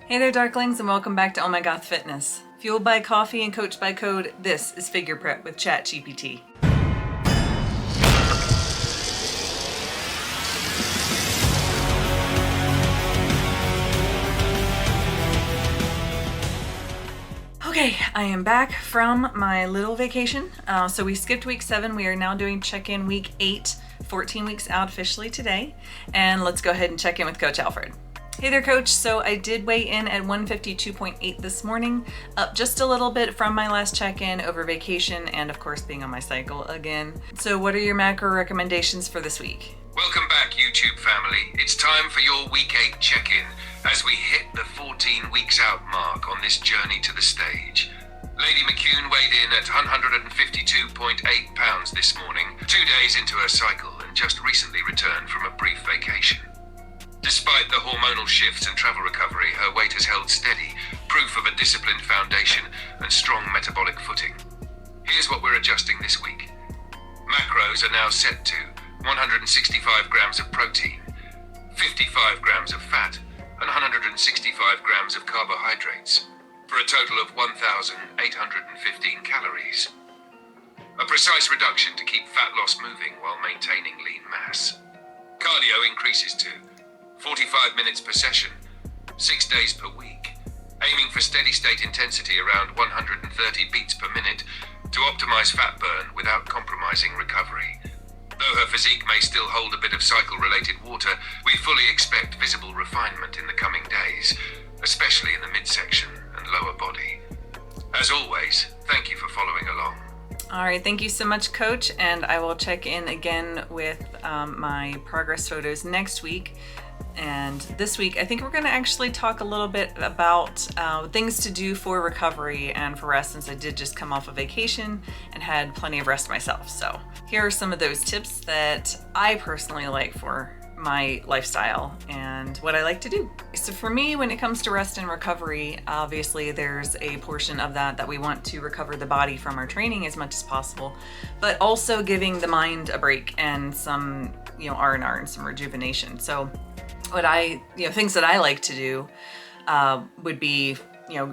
Hey there, Darklings, and welcome back to Oh My Goth Fitness. Fueled by coffee and coached by code, this is Figure Prep with ChatGPT. Okay, I am back from my little vacation. So we skipped week 7. We are now doing check-in week 8, 14 weeks out officially today. And let's go ahead and check in with Coach Alfred. Hey there, Coach. So I did weigh in at 152.8 this morning, up just a little bit from my last check-in over vacation and of course being on my cycle again. So what are your macro recommendations for this week? Welcome back, YouTube family. It's time for your week 8 check-in as we hit the 14 weeks out mark on this journey to the stage. Lady McCune weighed in at 152.8 pounds this morning, 2 days into her cycle and just recently returned from a brief vacation. Despite the hormonal shifts and travel recovery, her weight has held steady, proof of a disciplined foundation and strong metabolic footing. Here's what we're adjusting this week. Macros are now set to 165 grams of protein, 55 grams of fat, and 165 grams of carbohydrates, for a total of 1,815 calories. A precise reduction to keep fat loss moving while maintaining lean mass. Cardio increases to 45 minutes per session, 6 days per week, aiming for steady state intensity around 130 beats per minute to optimize fat burn without compromising recovery. Though her physique may still hold a bit of cycle-related water, we fully expect visible refinement in the coming days, especially in the midsection and lower body. As always, thank you for following along. All right, thank you so much, Coach, and I will check in again with my progress photos next week. And this week, I think we're going to actually talk a little bit about things to do for recovery and for rest, since I did just come off a vacation and had plenty of rest myself. So here are some of those tips that I personally like for my lifestyle and what I like to do. So for me, when it comes to rest and recovery, obviously there's a portion of that we want to recover the body from our training as much as possible, but also giving the mind a break and some, R&R and some rejuvenation. So things that I like to do would be,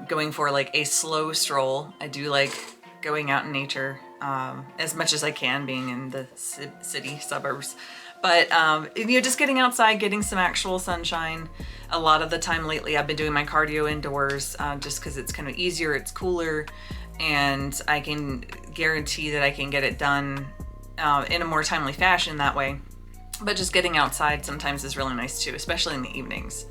going for like a slow stroll. I do like going out in nature as much as I can, being in the city suburbs. But, just getting outside, getting some actual sunshine. A lot of the time lately, I've been doing my cardio indoors just because it's kind of easier, it's cooler, and I can guarantee that I can get it done in a more timely fashion that way. But just getting outside sometimes is really nice too, especially in the evenings.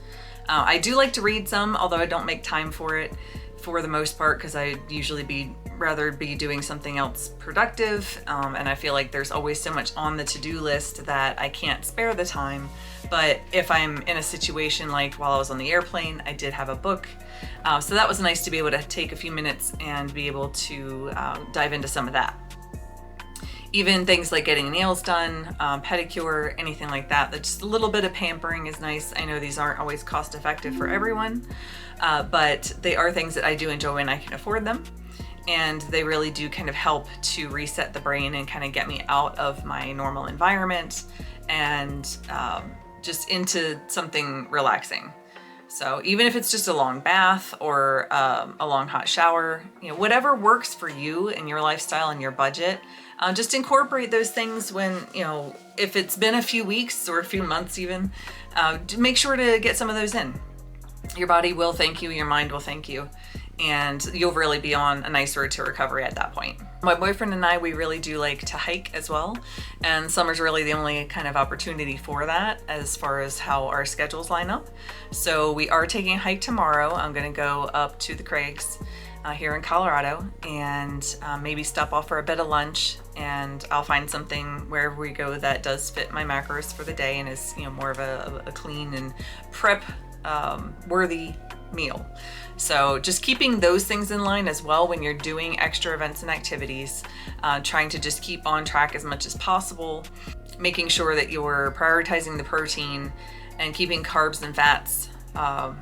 I do like to read some, although I don't make time for it for the most part, because I usually rather be doing something else productive. And I feel like there's always so much on the to-do list that I can't spare the time. But if I'm in a situation like while I was on the airplane, I did have a book. So that was nice to be able to take a few minutes and be able to dive into some of that. Even things like getting nails done, pedicure, anything like that. Just a little bit of pampering is nice. I know these aren't always cost effective for everyone, but they are things that I do enjoy when I can afford them. And they really do kind of help to reset the brain and kind of get me out of my normal environment and just into something relaxing. So even if it's just a long bath or a long hot shower, whatever works for you and your lifestyle and your budget, just incorporate those things when, if it's been a few weeks or a few months even, make sure to get some of those in. Your body will thank you, your mind will thank you, and you'll really be on a nice road to recovery at that point. My boyfriend and I, we really do like to hike as well, and summer's really the only kind of opportunity for that as far as how our schedules line up. So we are taking a hike tomorrow. I'm gonna go up to the Craigs here in Colorado and maybe stop off for a bit of lunch, and I'll find something wherever we go that does fit my macros for the day and is more of a clean and prep worthy meal. So just keeping those things in line as well when you're doing extra events and activities, trying to just keep on track as much as possible, making sure that you're prioritizing the protein and keeping carbs and fats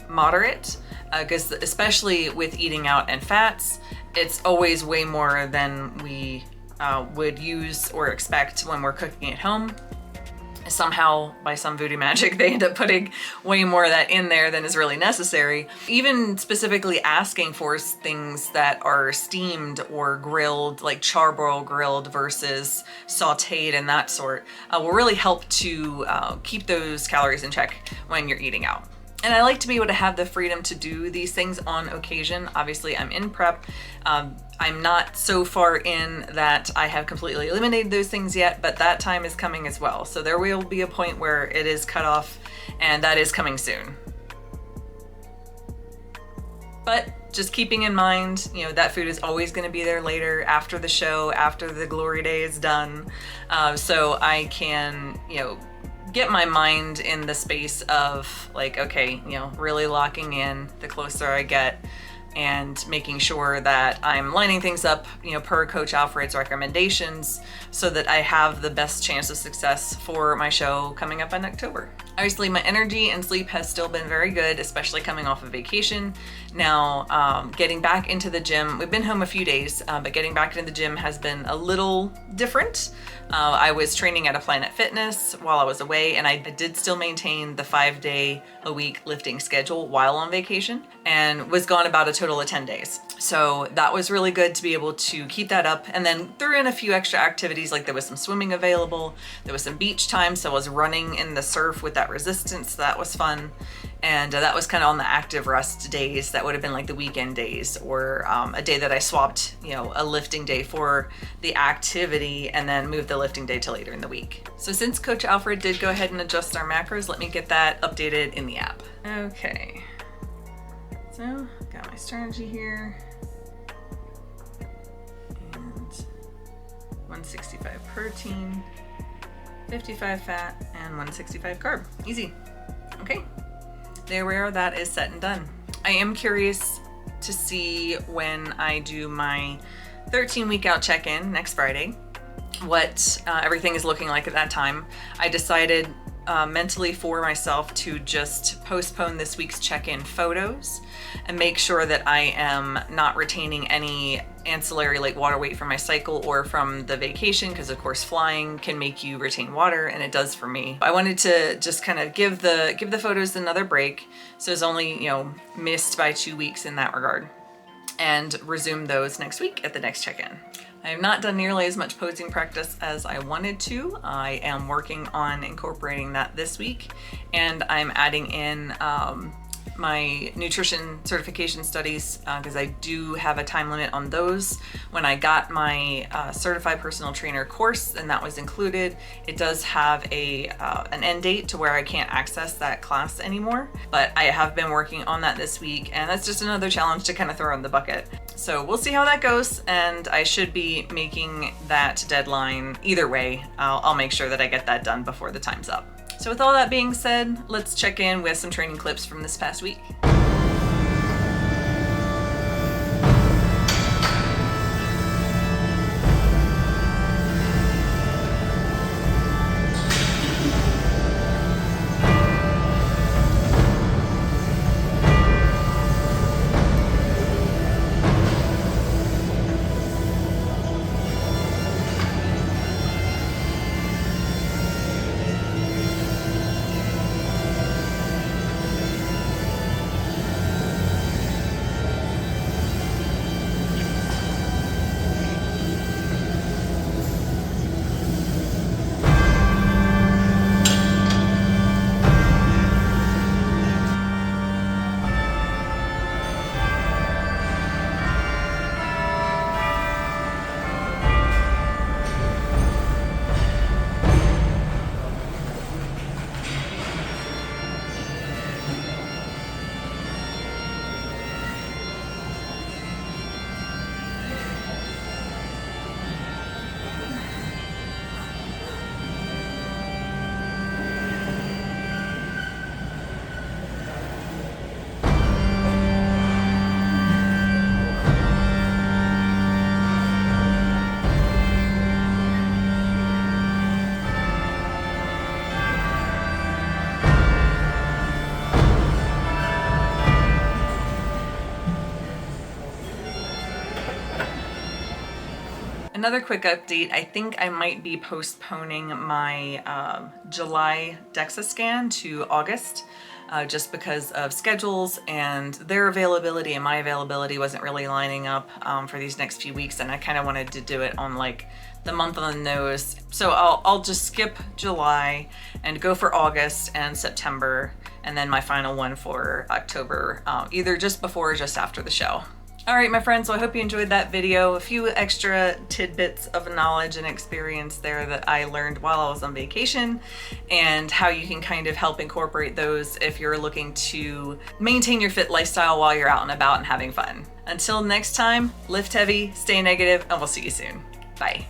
moderate, because especially with eating out and fats, it's always way more than we would use or expect when we're cooking at home. somehow by some voodoo magic they end up putting way more of that in there than is really necessary. Even specifically asking for things that are steamed or grilled, like charbroil grilled versus sauteed and that sort, will really help to keep those calories in check when you're eating out. And I like to be able to have the freedom to do these things on occasion. Obviously, I'm in prep. I'm not so far in that I have completely eliminated those things yet, but that time is coming as well. So there will be a point where it is cut off, and that is coming soon. But just keeping in mind, you know, that food is always going to be there later after the show, after the glory day is done. So I can, you know, get my mind in the space of like, okay, you know, really locking in the closer I get and making sure that I'm lining things up, you know, per Coach Alfred's recommendations so that I have the best chance of success for my show coming up in October. Obviously, my energy and sleep has still been very good, especially coming off of vacation. Now, getting back into the gym, we've been home a few days, but getting back into the gym has been a little different. I was training at a Planet Fitness while I was away, and I did still maintain the 5-day-a-week lifting schedule while on vacation, and was gone about a total of 10 days. So that was really good to be able to keep that up, and then threw in a few extra activities, like there was some swimming available, there was some beach time, so I was running in the surf with that resistance, so that was fun. And that was kind of on the active rest days. That would have been like the weekend days, or a day that I swapped, you know, a lifting day for the activity and then moved the lifting day to later in the week. So since Coach Alfred did go ahead and adjust our macros, let me get that updated in the app. Okay, so got my strategy here. And 165 protein, 55 fat, and 165 carb. Easy. Okay. There we are, that is set and done. I am curious to see when I do my 13-week out check-in next Friday, what everything is looking like at that time. I decided mentally for myself to just postpone this week's check-in photos and make sure that I am not retaining any ancillary like water weight from my cycle or from the vacation, because of course flying can make you retain water, and it does for me. I wanted to just kind of give the photos another break, so it's only, you know, missed by 2 weeks in that regard, and resume those next week at the next check-in. I have not done nearly as much posing practice as I wanted to. I am working on incorporating that this week, and I'm adding in my nutrition certification studies, because I do have a time limit on those. When I got my certified personal trainer course, and that was included, it does have an end date to where I can't access that class anymore. But I have been working on that this week, and that's just another challenge to kind of throw in the bucket. So we'll see how that goes, and I should be making that deadline either way. I'll make sure that I get that done before the time's up. So with all that being said, let's check in with some training clips from this past week. Another quick update, I think I might be postponing my July DEXA scan to August. Just because of schedules and their availability and my availability wasn't really lining up for these next few weeks, and I kind of wanted to do it on like the month on the nose. So I'll just skip July and go for August and September, and then my final one for October, either just before or just after the show. All right, my friends, so I hope you enjoyed that video. A few extra tidbits of knowledge and experience there that I learned while I was on vacation, and how you can kind of help incorporate those if you're looking to maintain your fit lifestyle while you're out and about and having fun. Until next time, lift heavy, stay negative, and we'll see you soon. Bye.